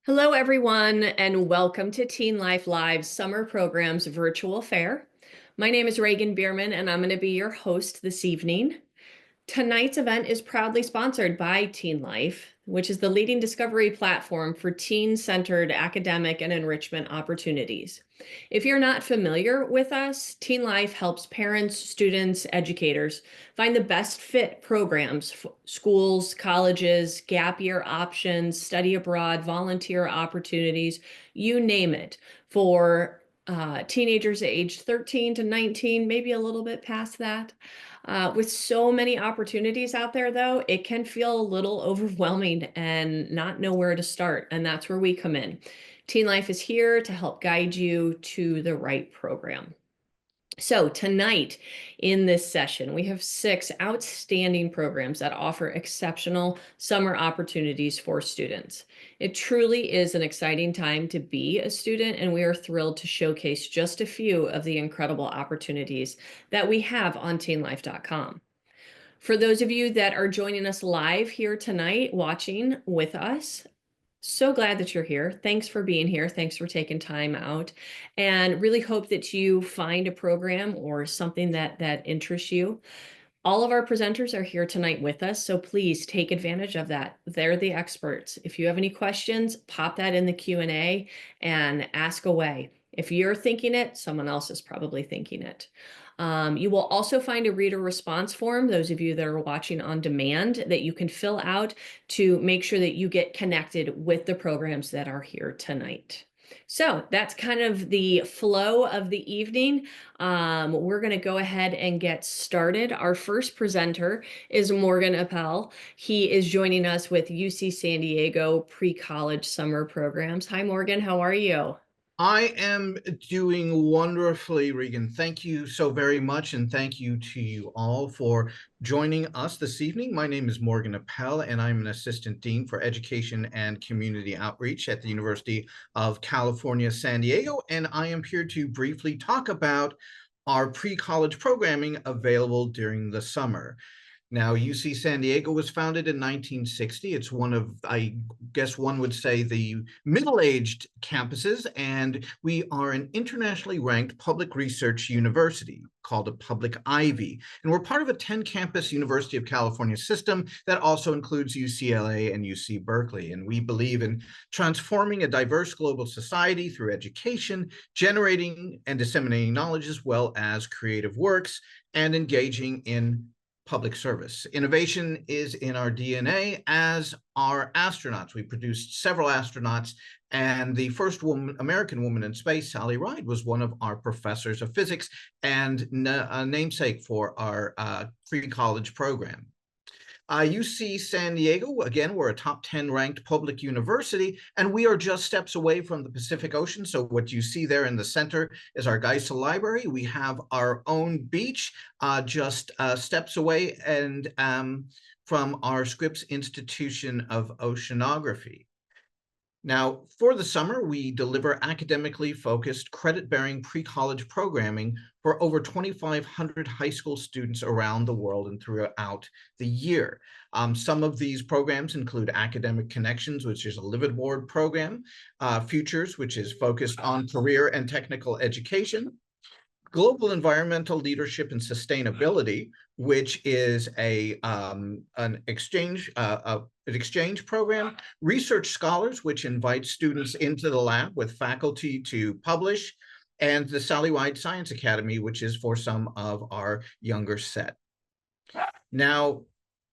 Hello, everyone, and welcome to TeenLife Live's Summer Program's virtual fair. My name is Reagan Bierman, and I'm going to be your host this evening. Tonight's event is proudly sponsored by TeenLife, which is the leading discovery platform for teen-centered academic and enrichment opportunities. If you're not familiar with us, TeenLife helps parents, students, educators find the best fit programs, schools, colleges, gap year options, study abroad, volunteer opportunities, you name it, for teenagers aged 13 to 19, maybe a little bit past that. With so many opportunities out there, though, it can feel a little overwhelming and not know where to start. And that's where we come in. TeenLife is here to help guide you to the right program. So tonight in this session, we have 6 outstanding programs that offer exceptional summer opportunities for students. It truly is an exciting time to be a student, and we are thrilled to showcase just a few of the incredible opportunities that we have on teenlife.com. For those of you that are joining us live here tonight, watching with us, so glad that you're here. Thanks for being here. Thanks for taking time out, and really hope that you find a program or something that interests you. All of our presenters are here tonight with us, so please take advantage of that. They're the experts. If you have any questions, pop that in the Q&A and ask away. If you're thinking it, someone else is probably thinking it. You will also find a reader response form, those of you that are watching on demand, that you can fill out to make sure that you get connected with the programs that are here tonight. So that's kind of the flow of the evening. We're going to go ahead and get started. Our first presenter is Morgan Appel. He is joining us with UC San Diego pre-college summer programs. Hi, Morgan. How are you? I am doing wonderfully, Regan. Thank you so very much, and thank you to you all for joining us this evening. My name is Morgan Appel, and I'm an Assistant Dean for Education and Community Outreach at the University of California, San Diego, and I am here to briefly talk about our pre-college programming available during the summer. Now, UC San Diego was founded in 1960. It's one of, I guess one would say, the middle-aged campuses, and we are an internationally ranked public research university called a public Ivy. And we're part of a 10-campus University of California system that also includes UCLA and UC Berkeley. And we believe in transforming a diverse global society through education, generating and disseminating knowledge, as well as creative works, and engaging in public service. Innovation is in our DNA, as are astronauts. We produced several astronauts, and the first American woman in space, Sally Ride, was one of our professors of physics and a namesake for our pre-college program. UC San Diego, again, we're a top 10 ranked public university, and we are just steps away from the Pacific Ocean. So what you see there in the center is our Geisel Library. We have our own beach just steps away, and from our Scripps Institution of Oceanography. Now, for the summer, we deliver academically focused, credit-bearing pre-college programming for over 2,500 high school students around the world and throughout the year. Some of these programs include Academic Connections, which is a liveaboard program, Futures, which is focused on career and technical education, Global Environmental Leadership and Sustainability, which is an exchange program, Research Scholars, which invites students into the lab with faculty to publish, and the Sally Ride Science Academy, which is for some of our younger set. Now,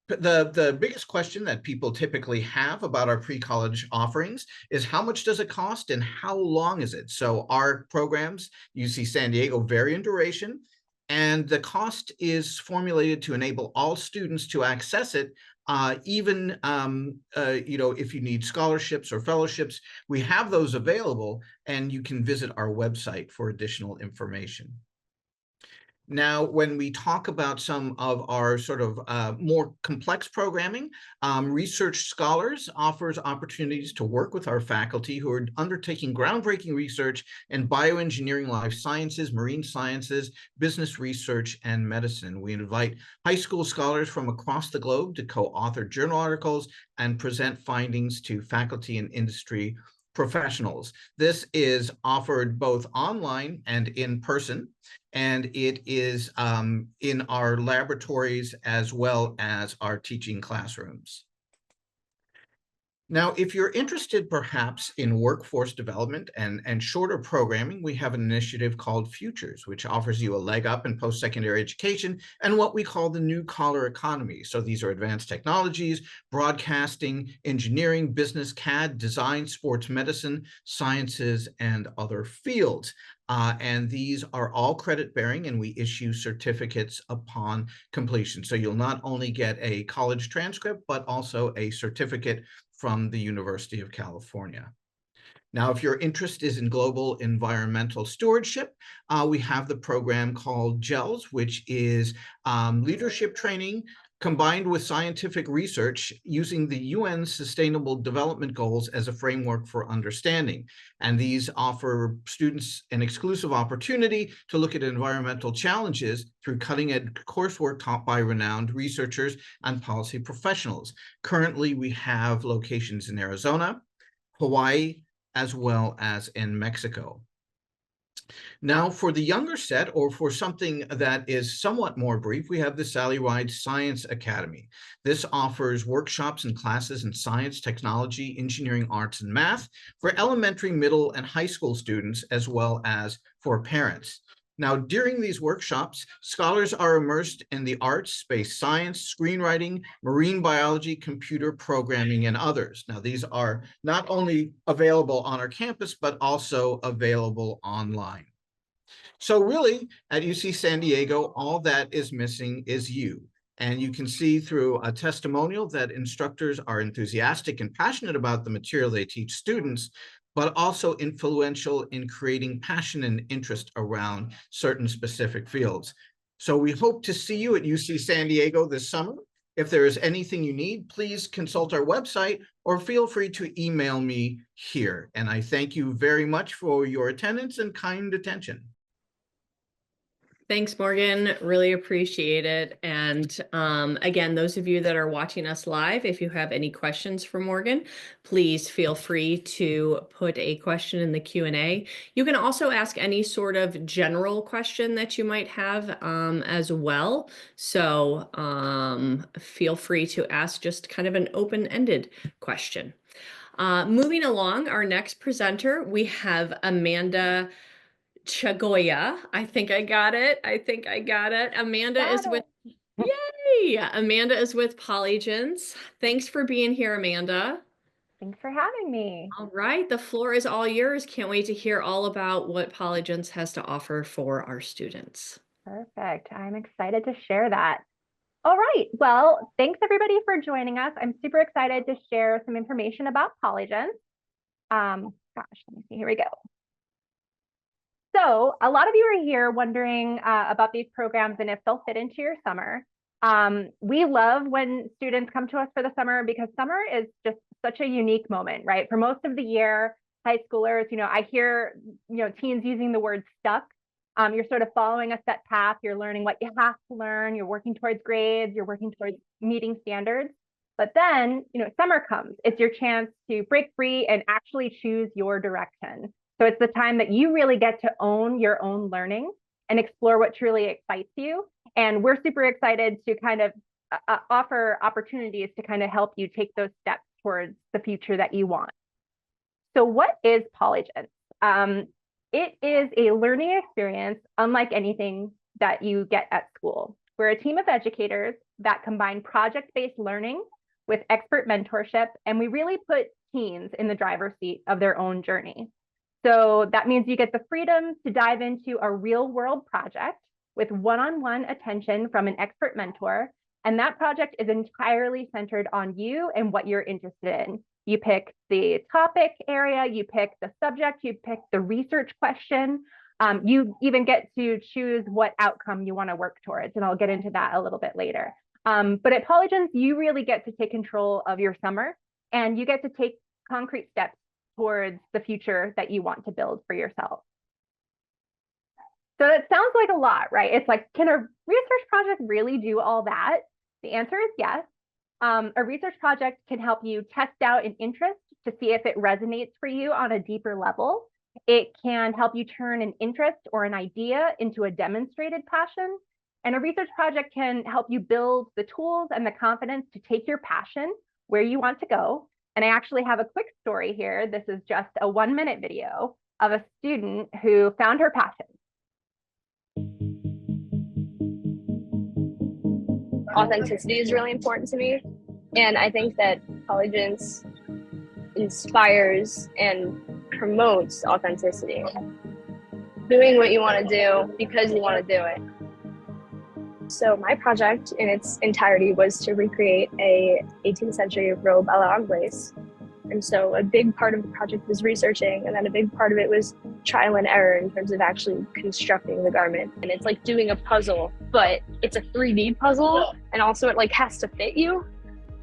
the biggest question that people typically have about our pre-college offerings is how much does it cost and how long is it? So our programs, UC San Diego, vary in duration, and the cost is formulated to enable all students to access it, even if you need scholarships or fellowships, we have those available, and you can visit our website for additional information. Now, when we talk about some of our sort of more complex programming, Research Scholars offers opportunities to work with our faculty who are undertaking groundbreaking research in bioengineering, life sciences, marine sciences, business research, and medicine. We invite high school scholars from across the globe to co-author journal articles and present findings to faculty and industry professionals. This is offered both online and in person, and it is in our laboratories as well as our teaching classrooms. Now, if you're interested perhaps in workforce development and shorter programming, we have an initiative called Futures, which offers you a leg up in post-secondary education and what we call the new collar economy. So these are advanced technologies, broadcasting, engineering, business, CAD, design, sports medicine, sciences, and other fields. And these are all credit bearing, and we issue certificates upon completion. So you'll not only get a college transcript, but also a certificate from the University of California. Now, if your interest is in global environmental stewardship, we have the program called GELS, which is leadership training combined with scientific research using the UN Sustainable Development Goals as a framework for understanding. And these offer students an exclusive opportunity to look at environmental challenges through cutting-edge coursework taught by renowned researchers and policy professionals. Currently, we have locations in Arizona, Hawaii, as well as in Mexico. Now, for the younger set, or for something that is somewhat more brief, we have the Sally Ride Science Academy. This offers workshops and classes in science, technology, engineering, arts, and math for elementary, middle, and high school students, as well as for parents. Now, during these workshops, scholars are immersed in the arts, space science, screenwriting, marine biology, computer programming, and others. Now, these are not only available on our campus, but also available online. So really, at UC San Diego, all that is missing is you. And you can see through a testimonial that instructors are enthusiastic and passionate about the material they teach students, but also influential in creating passion and interest around certain specific fields. So we hope to see you at UC San Diego this summer. If there is anything you need, please consult our website or feel free to email me here. And I thank you very much for your attendance and kind attention. Thanks, Morgan. Really appreciate it. And again, those of you that are watching us live, if you have any questions for Morgan, please feel free to put a question in the Q&A. You can also ask any sort of general question that you might have as well. So feel free to ask just kind of an open-ended question. Moving along, our next presenter, we have Amanda Chagoya. I think I got it. Amanda is with, yay! Amanda is with Polygens. Thanks for being here, Amanda. Thanks for having me. All right, the floor is all yours. Can't wait to hear all about what Polygens has to offer for our students. Perfect. I'm excited to share that. All right. Well, thanks everybody for joining us. I'm super excited to share some information about Polygens. Let me see. Here we go. So a lot of you are here wondering about these programs and if they'll fit into your summer. We love when students come to us for the summer because summer is just such a unique moment, right? For most of the year, high schoolers, I hear, teens using the word stuck. You're sort of following a set path. You're learning what you have to learn. You're working towards grades. You're working towards meeting standards. But then, summer comes. It's your chance to break free and actually choose your direction. So it's the time that you really get to own your own learning and explore what truly excites you. And we're super excited to kind of offer opportunities to kind of help you take those steps towards the future that you want. So what is Polygens? It is a learning experience unlike anything that you get at school. We're a team of educators that combine project-based learning with expert mentorship, and we really put teens in the driver's seat of their own journey. So that means you get the freedom to dive into a real world project with one-on-one attention from an expert mentor. And that project is entirely centered on you and what you're interested in. You pick the topic area, you pick the subject, you pick the research question, You even get to choose what outcome you want to work towards, and I'll get into that a little bit later. But at Polygens, you really get to take control of your summer, and you get to take concrete steps towards the future that you want to build for yourself. So it sounds like a lot, right? It's like, can a research project really do all that? The answer is yes. A research project can help you test out an interest to see if it resonates for you on a deeper level. It can help you turn an interest or an idea into a demonstrated passion. And a research project can help you build the tools and the confidence to take your passion where you want to go. And I actually have a quick story here. This is just a 1-minute video of a student who found her passion. Authenticity is really important to me, and I think that Polygens inspires and promotes authenticity. Doing what you want to do because you want to do it. So my project in its entirety was to recreate a 18th century robe a la Anglaise. And so a big part of the project was researching, and then a big part of it was trial and error in terms of actually constructing the garment. And it's like doing a puzzle, but it's a 3D puzzle, and also it like has to fit you.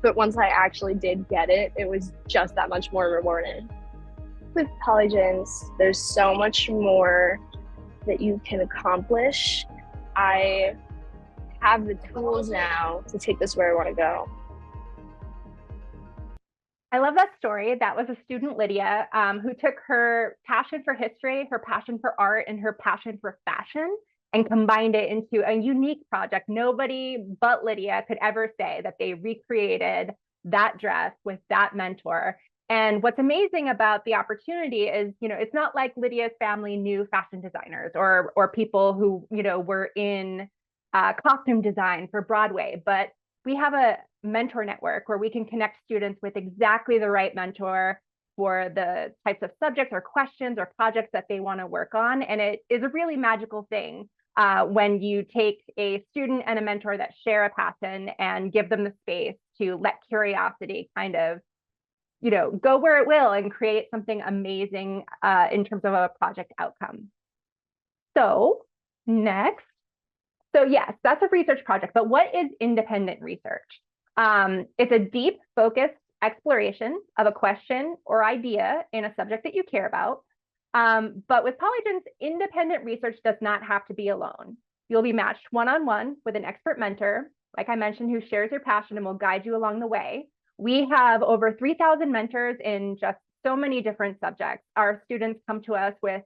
But once I actually did get it, it was just that much more rewarding. With Polygens, there's so much more that you can accomplish. I have the tools now to take this where I want to go. I love that story. That was a student, Lydia, who took her passion for history, her passion for art, and her passion for fashion and combined it into a unique project. Nobody but Lydia could ever say that they recreated that dress with that mentor. And what's amazing about the opportunity is, it's not like Lydia's family knew fashion designers or people who, were in costume design for Broadway, but we have a mentor network where we can connect students with exactly the right mentor for the types of subjects or questions or projects that they want to work on. And it is a really magical thing when you take a student and a mentor that share a passion and give them the space to let curiosity kind of, go where it will and create something amazing in terms of a project outcome. So next. So yes, that's a research project, but what is independent research? It's a deep, focused exploration of a question or idea in a subject that you care about. But with Polygens, independent research does not have to be alone. You'll be matched one-on-one with an expert mentor, like I mentioned, who shares your passion and will guide you along the way. We have over 3,000 mentors in just so many different subjects. Our students come to us with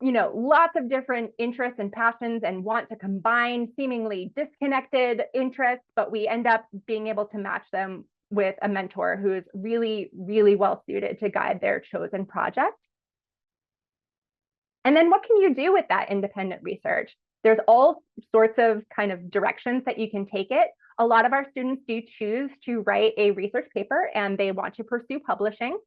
lots of different interests and passions and want to combine seemingly disconnected interests, but we end up being able to match them with a mentor who is really, really well suited to guide their chosen project. And then what can you do with that independent research? There's all sorts of kind of directions that you can take it. A lot of our students do choose to write a research paper and they want to pursue publishing.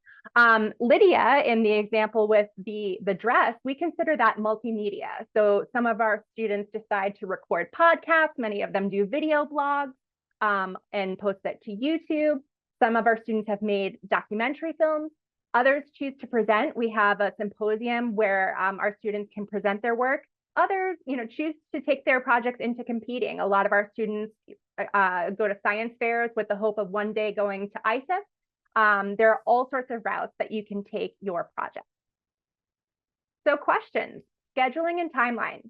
Lydia, in the example with the dress, we consider that multimedia. So some of our students decide to record podcasts. Many of them do video blogs and post it to YouTube. Some of our students have made documentary films. Others choose to present. We have a symposium where our students can present their work. Others, choose to take their projects into competing. A lot of our students go to science fairs with the hope of one day going to ISIS. There are all sorts of routes that you can take your project. So questions, scheduling and timeline.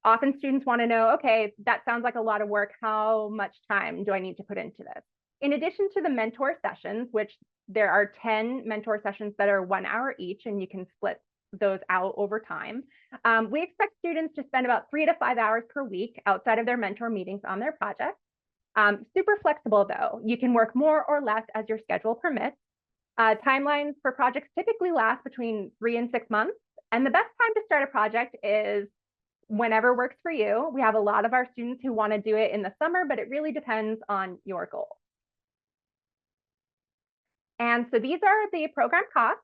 Often students want to know, okay, that sounds like a lot of work. How much time do I need to put into this? In addition to the mentor sessions, which there are 10 mentor sessions that are 1 hour each, and you can split those out over time. We expect students to spend about 3 to 5 hours per week outside of their mentor meetings on their projects. Super flexible though. You can work more or less as your schedule permits. Timelines for projects typically last between 3 and 6 months. And the best time to start a project is whenever works for you. We have a lot of our students who want to do it in the summer, but it really depends on your goals. And so these are the program costs.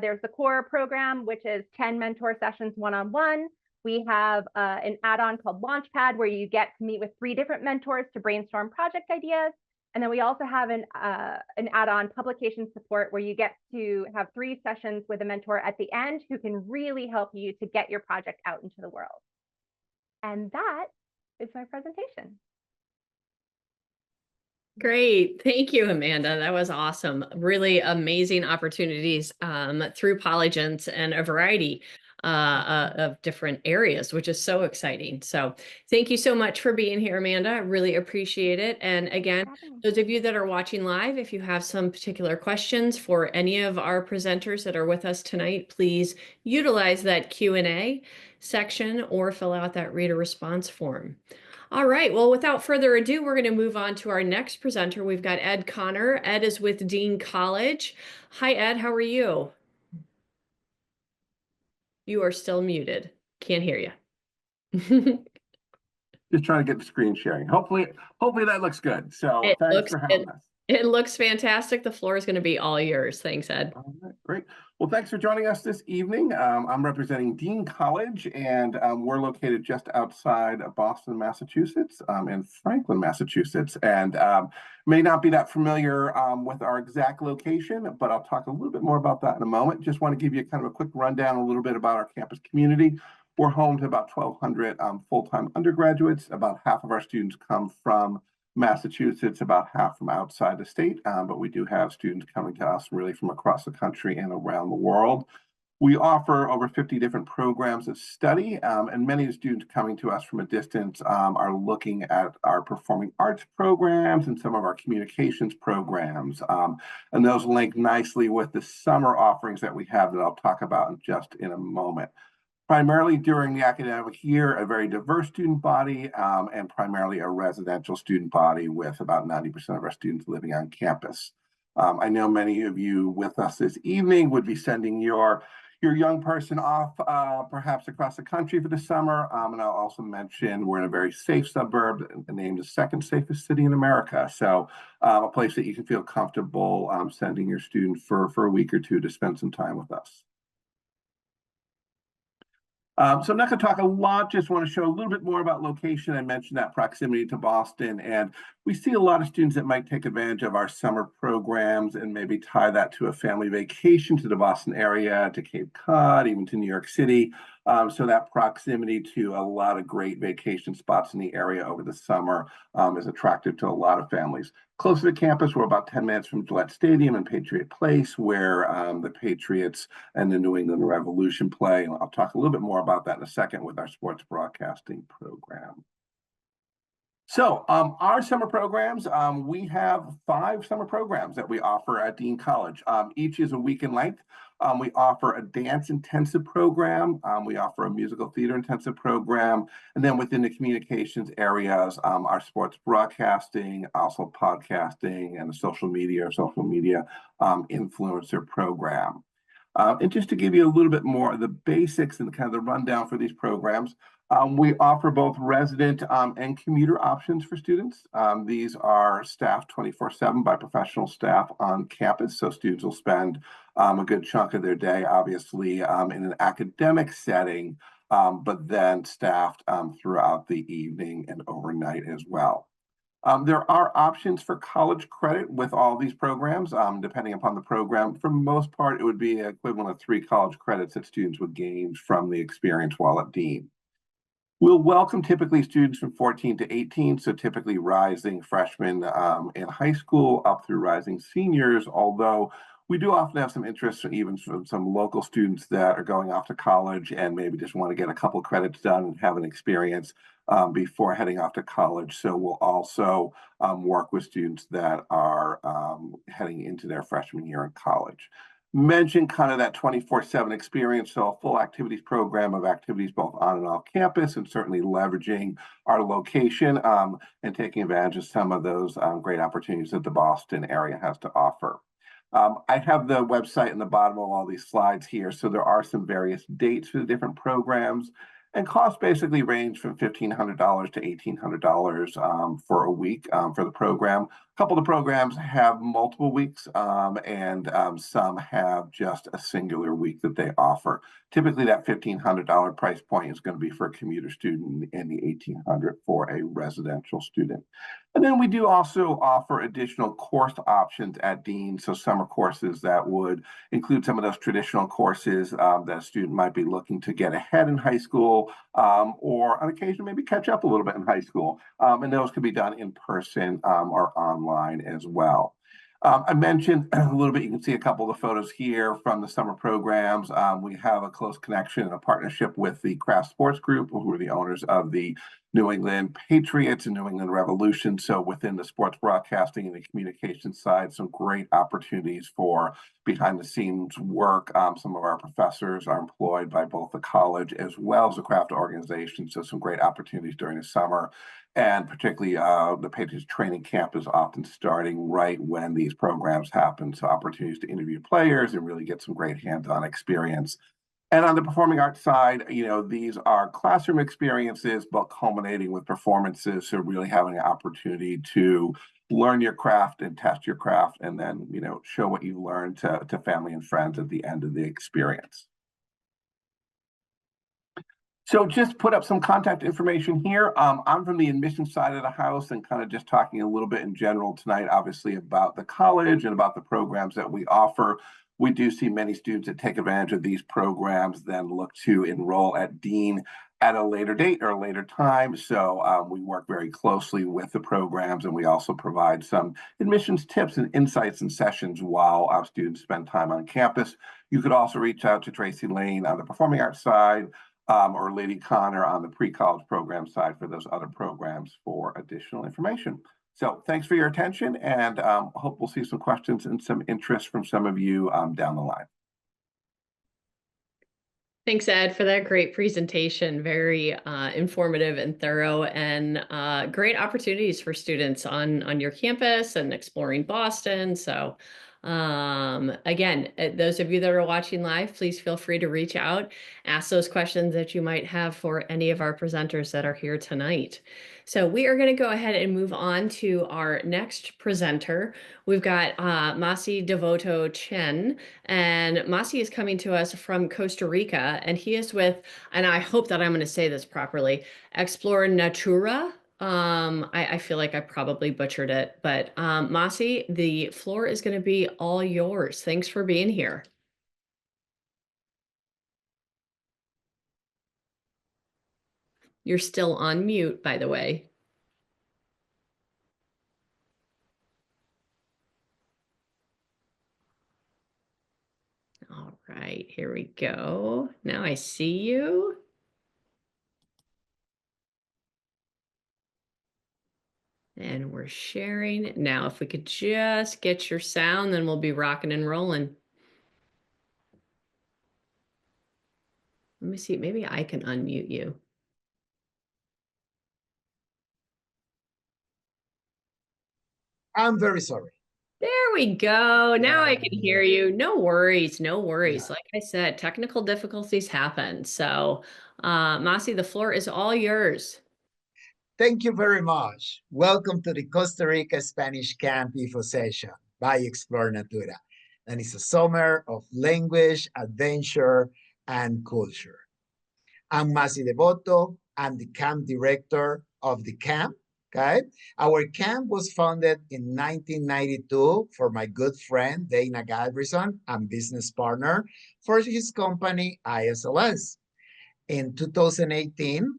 There's the core program, which is 10 mentor sessions one-on-one. We have an add-on called Launchpad, where you get to meet with 3 different mentors to brainstorm project ideas. And then we also have an add-on publication support where you get to have 3 sessions with a mentor at the end who can really help you to get your project out into the world. And that is my presentation. Great. Thank you, Amanda. That was awesome. Really amazing opportunities through Polygence and a variety of different areas, which is so exciting. So thank you so much for being here, Amanda. I really appreciate it. And again, those of you that are watching live, if you have some particular questions for any of our presenters that are with us tonight, please utilize that Q&A section or fill out that reader response form. All right, well, without further ado, we're going to move on to our next presenter. We've got Ed Connor. Ed is with Dean College. Hi, Ed, how are you? You are still muted. Can't hear you. Just trying to get the screen sharing. Hopefully that looks good. So thanks for having us. It looks fantastic. The floor is going to be all yours. Thanks, Ed. All right, great. Well, thanks for joining us this evening. I'm representing Dean College, and we're located just outside of Boston, Massachusetts, and Franklin, Massachusetts. And may not be that familiar with our exact location, but I'll talk a little bit more about that in a moment. Just want to give you kind of a quick rundown, a little bit about our campus community. We're home to about 1,200 full-time undergraduates. About half of our students come from Massachusetts, about half from outside the state, but we do have students coming to us really from across the country and around the world. We offer over 50 different programs of study, and many of the students coming to us from a distance are looking at our performing arts programs and some of our communications programs. And those link nicely with the summer offerings that we have that I'll talk about in a moment. Primarily during the academic year, a very diverse student body, and primarily a residential student body with about 90% of our students living on campus. I know many of you with us this evening would be sending your young person off perhaps across the country for the summer. And I'll also mention we're in a very safe suburb named the second safest city in America. So a place that you can feel comfortable sending your student for a week or two to spend some time with us. So I'm not going to talk a lot, just want to show a little bit more about location. I mentioned that proximity to Boston, and we see a lot of students that might take advantage of our summer programs and maybe tie that to a family vacation to the Boston area, to Cape Cod, even to New York City. So that proximity to a lot of great vacation spots in the area over the summer is attractive to a lot of families. Closer to campus, we're about 10 minutes from Gillette Stadium and Patriot Place, where the Patriots and the New England Revolution play. And I'll talk a little bit more about that in a second with our sports broadcasting program. So our summer programs, we have 5 summer programs that we offer at Dean College. Each is a week in length. We offer a dance intensive program. We offer a musical theater intensive program. And then within the communications areas, our sports broadcasting, also podcasting, and the social media influencer program. And just to give you a little bit more of the basics and kind of the rundown for these programs, we offer both resident and commuter options for students. These are staffed 24/7 by professional staff on campus. So students will spend a good chunk of their day, obviously, in an academic setting, but then staffed throughout the evening and overnight as well. There are options for college credit with all these programs, depending upon the program. For the most part, it would be equivalent of 3 college credits that students would gain from the experience while at Dean. We'll welcome typically students from 14 to 18, so typically rising freshmen in high school up through rising seniors, although we do often have some interest even from some local students that are going off to college and maybe just want to get a couple credits done and have an experience before heading off to college. So we'll also work with students that are heading into their freshman year in college. Mention kind of that 24/7 experience, so a full activities program of activities both on and off campus, and certainly leveraging our location and taking advantage of some of those great opportunities that the Boston area has to offer. I have the website in the bottom of all these slides here, so there are some various dates for the different programs. And costs basically range from $1,500 to $1,800 for a week for the program. couple of the programs have multiple weeks, and some have just a singular week that they offer. Typically, that $1,500 price point is going to be for a commuter student and the $1,800 for a residential student. And then we do also offer additional course options at Dean, so summer courses that would include some of those traditional courses that a student might be looking to get ahead in high school, or on occasion maybe catch up a little bit in high school. And those can be done in person or online as well. I mentioned a little bit, you can see a couple of the photos here from the summer programs. We have a close connection and a partnership with the Craft Sports Group, who are the owners of the New England Patriots and New England Revolution. So within the sports broadcasting and the communication side, some great opportunities for behind the scenes work. Some of our professors are employed by both the college as well as the craft organization. So some great opportunities during the summer. And particularly the Patriots training camp is often starting right when these programs happen. So opportunities to interview players and really get some great hands-on experience. And on the performing arts side, these are classroom experiences, but culminating with performances. So really having an opportunity to learn your craft and test your craft, and then, show what you learned to family and friends at the end of the experience. So just put up some contact information here. I'm from the admissions side of the house and kind of just talking a little bit in general tonight, obviously, about the college and about the programs that we offer. We do see many students that take advantage of these programs, then look to enroll at Dean at a later date or a later time. So we work very closely with the programs, and we also provide some admissions tips and insights and sessions while our students spend time on campus. You could also reach out to Tracy Lane on the performing arts side, or Lady Connor on the pre-college program side for those other programs for additional information. So thanks for your attention, and hope we'll see some questions and some interest from some of you down the line. Thanks, Ed, for that great presentation. Very informative and thorough, and great opportunities for students on your campus and exploring Boston. So again, those of you that are watching live, please feel free to reach out, ask those questions that you might have for any of our presenters that are here tonight. So we are going to go ahead and move on to our next presenter. We've got Masi Devoto Chen, and Masi is coming to us from Costa Rica, and he is with, and I hope that I'm going to say this properly, Explore Natura. I feel like I probably butchered it, but Masi, the floor is going to be all yours. Thanks for being here. You're still on mute, by the way. All right, here we go. Now I see you. And we're sharing. Now, if we could just get your sound, then we'll be rocking and rolling. Let me see, maybe I can unmute you. I'm very sorry. There we go. Now I can hear you. No worries, no worries. Yeah. Like I said, technical difficulties happen. So, Masi, the floor is all yours. Thank you very much. Welcome to the Costa Rica Spanish Camp Info session by Explore Natura. And it's a summer of language, adventure, and culture. I'm Masi Devoto. I'm the camp director of the camp. Okay. Our camp was founded in 1992 for my good friend, Dana Galverson, and business partner for his company, ISLS. In 2018,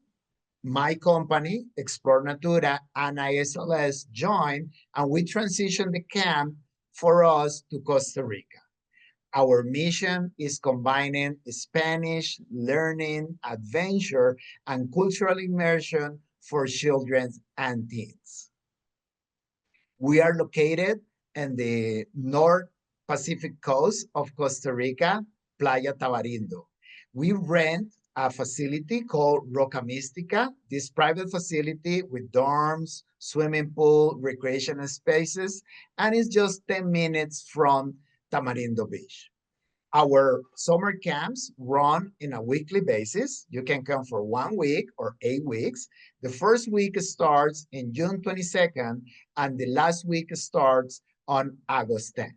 my company, Explore Natura, and ISLS joined, and we transitioned the camp for us to Costa Rica. Our mission is combining Spanish, learning, adventure, and cultural immersion for children and teens. We are located in the North Pacific coast of Costa Rica, Playa Tamarindo. We rent a facility called Roca Mística, this private facility with dorms, swimming pool, recreational spaces, and it's just 10 minutes from Tamarindo Beach. Our summer camps run in a weekly basis. You can come for 1 week or 8 weeks. The first week starts in June 22nd, and the last week starts on August 10th.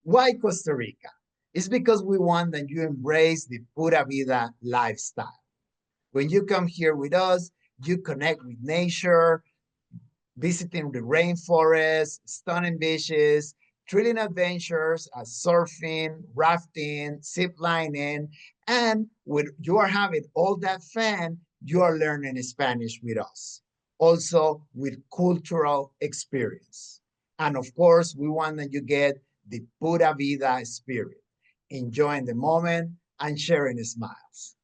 Why Costa Rica? It's because we want that you embrace the Pura Vida lifestyle. When you come here with us, you connect with nature, visiting the rainforest, stunning beaches, thrilling adventures as surfing, rafting, zip lining, and when you are having all that fun, you are learning Spanish with us. Also with cultural experience. And of course, we want that you get the Pura Vida spirit, enjoying the moment and sharing smiles.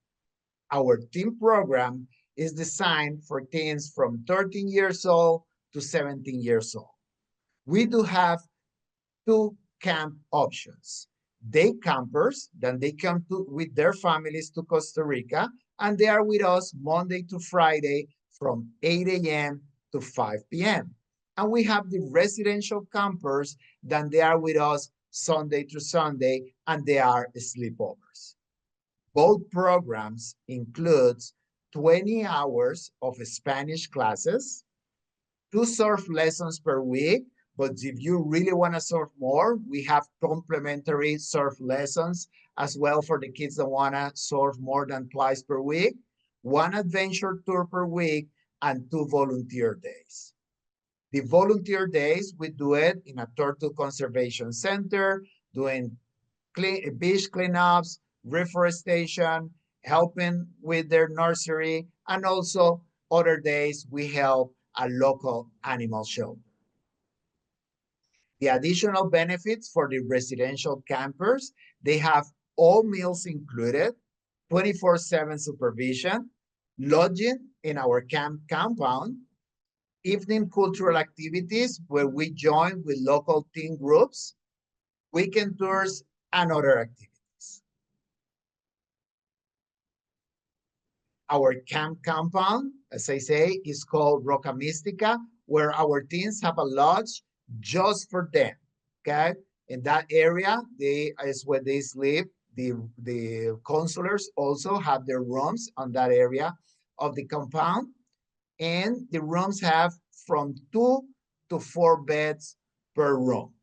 Our teen program is designed for teens from 13 years old to 17 years old. We do have two camp options. Day campers, then they come with their families to Costa Rica, and they are with us Monday to Friday from 8 a.m. to 5 p.m. And we have the residential campers, then they are with us Sunday to Sunday, and they are sleepovers. Both programs includes 20 hours of Spanish classes, 2 surf lessons per week, but if you really want to surf more, we have complimentary surf lessons as well for the kids that want to surf more than twice per week, 1 adventure tour per week, and 2 volunteer days. The volunteer days, we do it in a turtle conservation center, doing beach cleanups, reforestation, helping with their nursery, and also other days we help a local animal shelter. The additional benefits for the residential campers, they have all meals included, 24/7 supervision, lodging in our camp compound, evening cultural activities where we join with local teen groups, weekend tours, and other activities. Our camp compound, as I say, is called Roca Mística, where our teens have a lodge just for them, okay? In that area, is where they sleep. The counselors also have their rooms on that area of the compound, and the rooms have from 2 to 4 beds per room.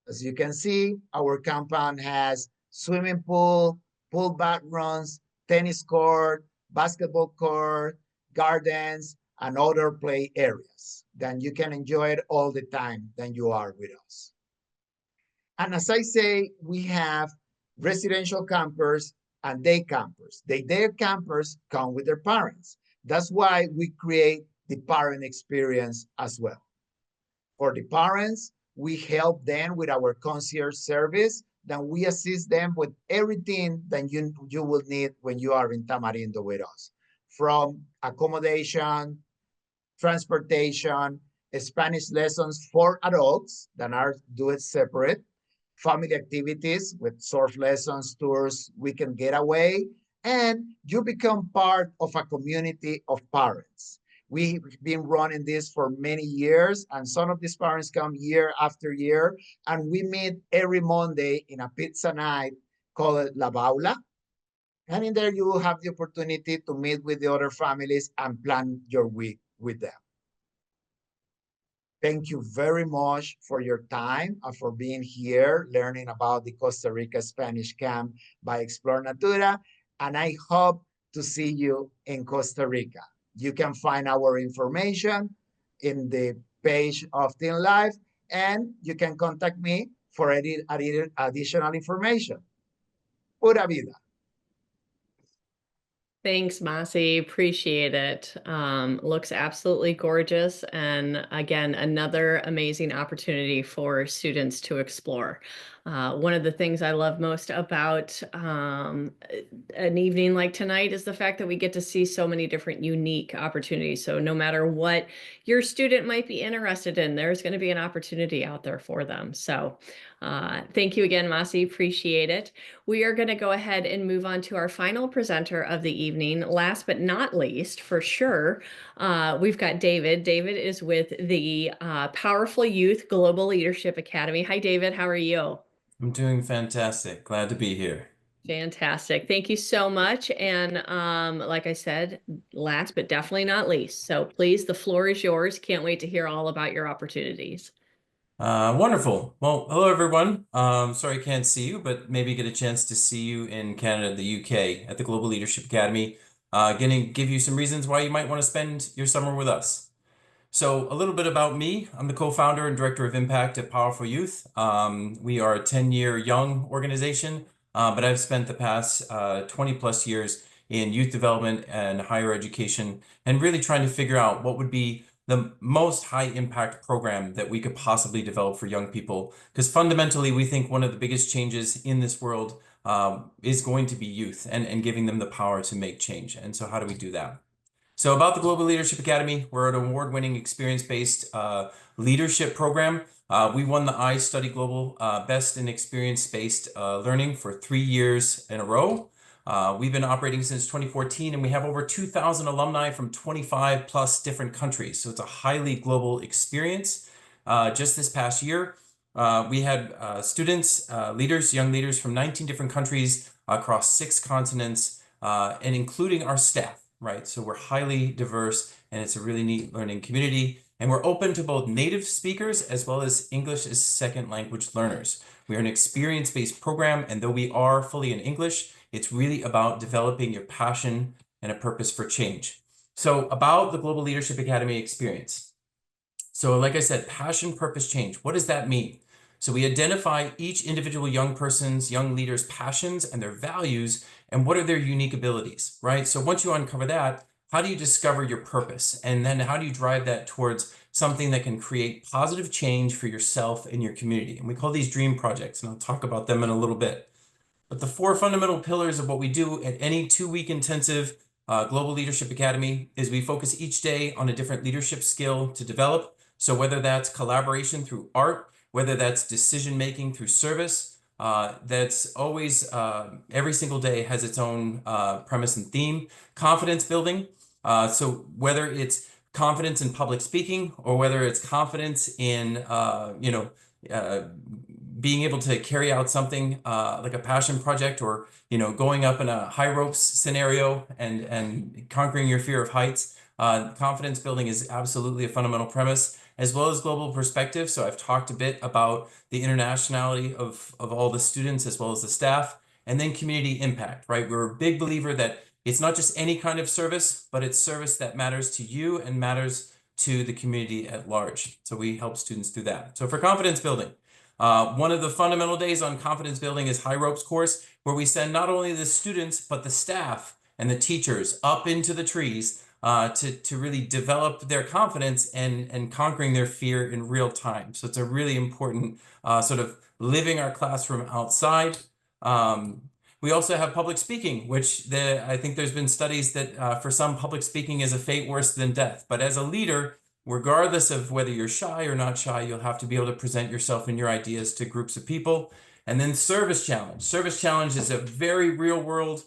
As you can see, our compound has swimming pool, pool bathrooms, tennis court, basketball court, gardens, and other play areas. Then you can enjoy it all the time that you are with us. And as I say, we have residential campers and day campers. The day campers come with their parents. That's why we create the parent experience as well. For the parents, we help them with our concierge service. Then we assist them with everything that you will need when you are in Tamarindo with us. From accommodation, transportation, Spanish lessons for adults that are do it separate, family activities with surf lessons, tours, weekend getaway, and you become part of a community of parents. We've been running this for many years, and some of these parents come year after year, and we meet every Monday in a pizza night called La Baula. And in there, you will have the opportunity to meet with the other families and plan your week with them. Thank you very much for your time and for being here, learning about the Costa Rica Spanish Camp by Explore Natura. And I hope to see you in Costa Rica. You can find our information in the page of TeenLife, and you can contact me for any additional information. Pura vida. Thanks, Masi. Appreciate it. Looks absolutely gorgeous. And again, another amazing opportunity for students to explore. One of the things I love most about an evening like tonight is the fact that we get to see so many different unique opportunities. So no matter what your student might be interested in, there's going to be an opportunity out there for them. So thank you again, Masi. Appreciate it. We are going to go ahead and move on to our final presenter of the evening. Last but not least, for sure, we've got David. David is with the Powerful Youth Global Leadership Academy. Hi, David. How are you? I'm doing fantastic. Glad to be here. Fantastic. Thank you so much. And like I said, last but definitely not least. So please, the floor is yours. Can't wait to hear all about your opportunities. Wonderful. Well, hello everyone. Sorry I can't see you, but maybe get a chance to see you in Canada, the UK, at the Global Leadership Academy. Gonna give you some reasons why you might want to spend your summer with us. So a little bit about me. I'm the co-founder and director of impact at Powerful Youth. We are a 10-year young organization, but I've spent the past 20 plus years in youth development and higher education and really trying to figure out what would be the most high impact program that we could possibly develop for young people. Because fundamentally, we think one of the biggest changes in this world is going to be youth and giving them the power to make change. And so how do we do that? So about the Global Leadership Academy, we're an award-winning experience-based leadership program. We won the I Study Global Best in Experience-Based Learning for 3 years in a row. We've been operating since 2014, and we have over 2,000 alumni from 25 plus different countries. So it's a highly global experience. Just this past year, we had students, leaders, young leaders from 19 different countries across 6 continents, and including our staff. Right, so we're highly diverse and it's a really neat learning community. And we're open to both native speakers as well as English as second language learners. We are an experience-based program, and though we are fully in English, it's really about developing your passion and a purpose for change. So about the Global Leadership Academy experience. So like I said, passion, purpose, change. What does that mean? So we identify each individual young person's, young leader's passions and their values, and what are their unique abilities, right? So once you uncover that, how do you discover your purpose? And then how do you drive that towards something that can create positive change for yourself and your community? And we call these dream projects, and I'll talk about them in a little bit. But the 4 fundamental pillars of what we do at any 2-week intensive Global Leadership Academy is we focus each day on a different leadership skill to develop. So whether that's collaboration through art, whether that's decision-making through service, that's always, every single day has its own premise and theme. Confidence building, so whether it's confidence in public speaking or whether it's confidence in, being able to carry out something like a passion project or, going up in a high ropes scenario and conquering your fear of heights. Confidence building is absolutely a fundamental premise, as well as global perspective. So I've talked a bit about the internationality of all the students as well as the staff, and then community impact, right? We're a big believer that it's not just any kind of service, but it's service that matters to you and matters to the community at large. So we help students do that. So for confidence building, one of the fundamental days on confidence building is High Ropes course, where we send not only the students, but the staff and the teachers up into the trees to really develop their confidence and conquering their fear in real time. So it's a really important sort of living our classroom outside. We also have public speaking, which I think there's been studies that for some, public speaking is a fate worse than death. But as a leader, regardless of whether you're shy or not shy, you'll have to be able to present yourself and your ideas to groups of people. And then service challenge. Service challenge is a very real world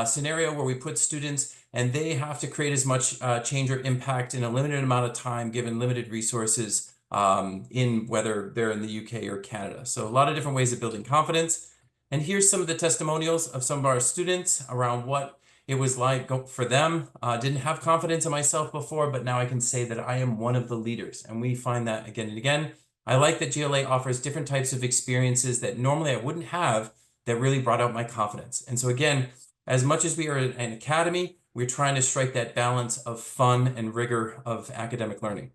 scenario where we put students and they have to create as much change or impact in a limited amount of time, given limited resources in whether they're in the UK or Canada. So a lot of different ways of building confidence. And here's some of the testimonials of some of our students around what it was like for them. Didn't have confidence in myself before, but now I can say that I am one of the leaders. And we find that again and again. I like that GLA offers different types of experiences that normally I wouldn't have that really brought out my confidence. And so again, as much as we are an academy, we're trying to strike that balance of fun and rigor of academic learning.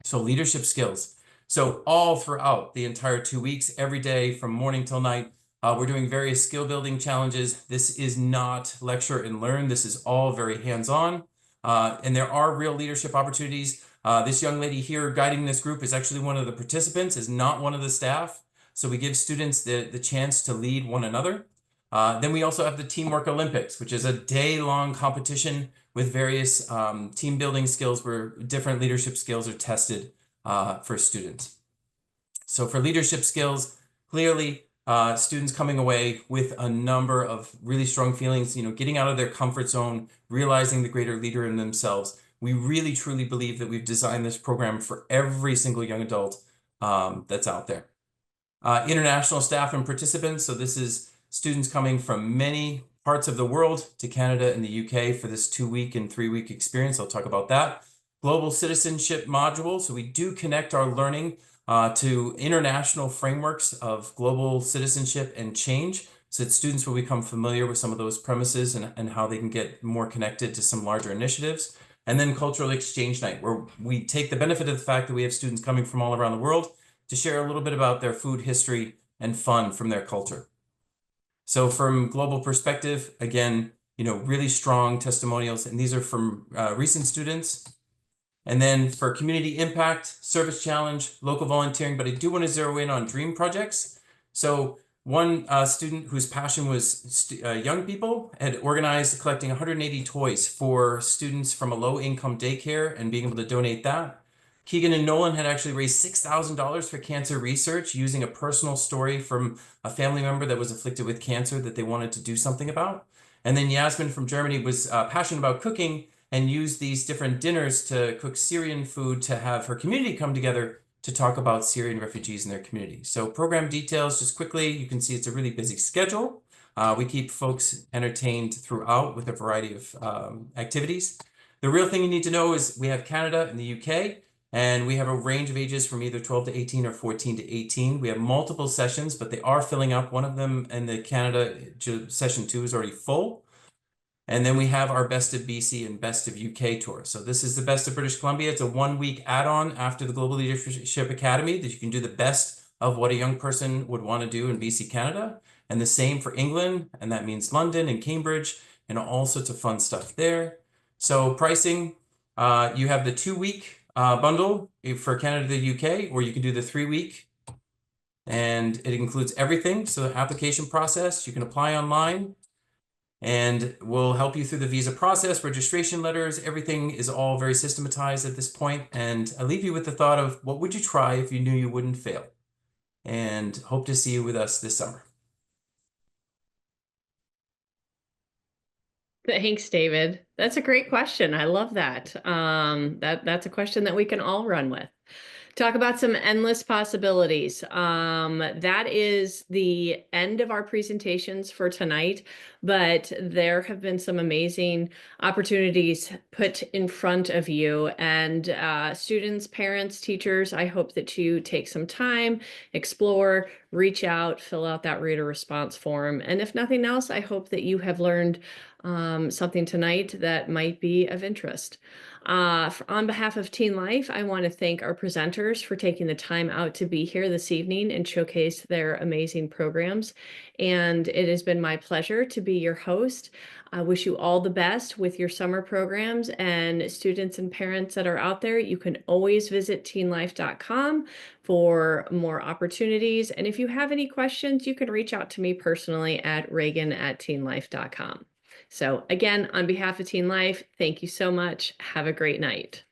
So leadership skills. So all throughout the entire 2 weeks, every day from morning till night, we're doing various skill building challenges. This is not lecture and learn. This is all very hands-on. And there are real leadership opportunities. This young lady here guiding this group is actually one of the participants, is not one of the staff. So we give students the chance to lead one another. Then we also have the Teamwork Olympics, which is a day-long competition with various team building skills where different leadership skills are tested for students. So for leadership skills, clearly students coming away with a number of really strong feelings, getting out of their comfort zone, realizing the greater leader in themselves. We really truly believe that we've designed this program for every single young adult that's out there. International staff and participants. So this is students coming from many parts of the world to Canada and the UK for this 2-week and 3-week experience. I'll talk about that. Global citizenship module. So we do connect our learning to international frameworks of global citizenship and change, so that students will become familiar with some of those premises and how they can get more connected to some larger initiatives. And then cultural exchange night, where we take the benefit of the fact that we have students coming from all around the world to share a little bit about their food history and fun from their culture. So from global perspective, again, really strong testimonials, and these are from recent students. And then for community impact, service challenge, local volunteering, but I do want to zero in on dream projects. So one student whose passion was young people had organized collecting 180 toys for students from a low-income daycare and being able to donate that. Keegan and Nolan had actually raised $6,000 for cancer research using a personal story from a family member that was afflicted with cancer that they wanted to do something about. And then Yasmin from Germany was passionate about cooking and used these different dinners to cook Syrian food to have her community come together to talk about Syrian refugees in their community. So program details, just quickly, you can see it's a really busy schedule. We keep folks entertained throughout with a variety of activities. The real thing you need to know is we have Canada and the UK, and we have a range of ages from either 12 to 18 or 14 to 18. We have multiple sessions, but they are filling up. One of them in the Canada session 2 is already full. And then we have our Best of BC and Best of UK tour. So this is the Best of British Columbia. It's a 1-week add-on after the Global Leadership Academy that you can do the best of what a young person would want to do in BC, Canada. And the same for England, and that means London and Cambridge and all sorts of fun stuff there. So pricing, you have the 2-week bundle for Canada, the UK, or you can do the 3-week. And it includes everything. So the application process, you can apply online, and we'll help you through the visa process, registration letters, everything is all very systematized at this point. And I leave you with the thought of what would you try if you knew you wouldn't fail? And hope to see you with us this summer. Thanks, David. That's a great question. I love that. That's a question that we can all run with. Talk about some endless possibilities. That is the end of our presentations for tonight, but there have been some amazing opportunities put in front of you, and students, parents, teachers, I hope that you take some time, explore, reach out, fill out that reader response form. And if nothing else, I hope that you have learned something tonight that might be of interest. On behalf of TeenLife, I want to thank our presenters for taking the time out to be here this evening and showcase their amazing programs. And it has been my pleasure to be your host. I wish you all the best with your summer programs, and students and parents that are out there, you can always visit teenlife.com for more opportunities. And if you have any questions, you can reach out to me personally at reagan@teenlife.com. So again, on behalf of TeenLife, thank you so much. Have a great night.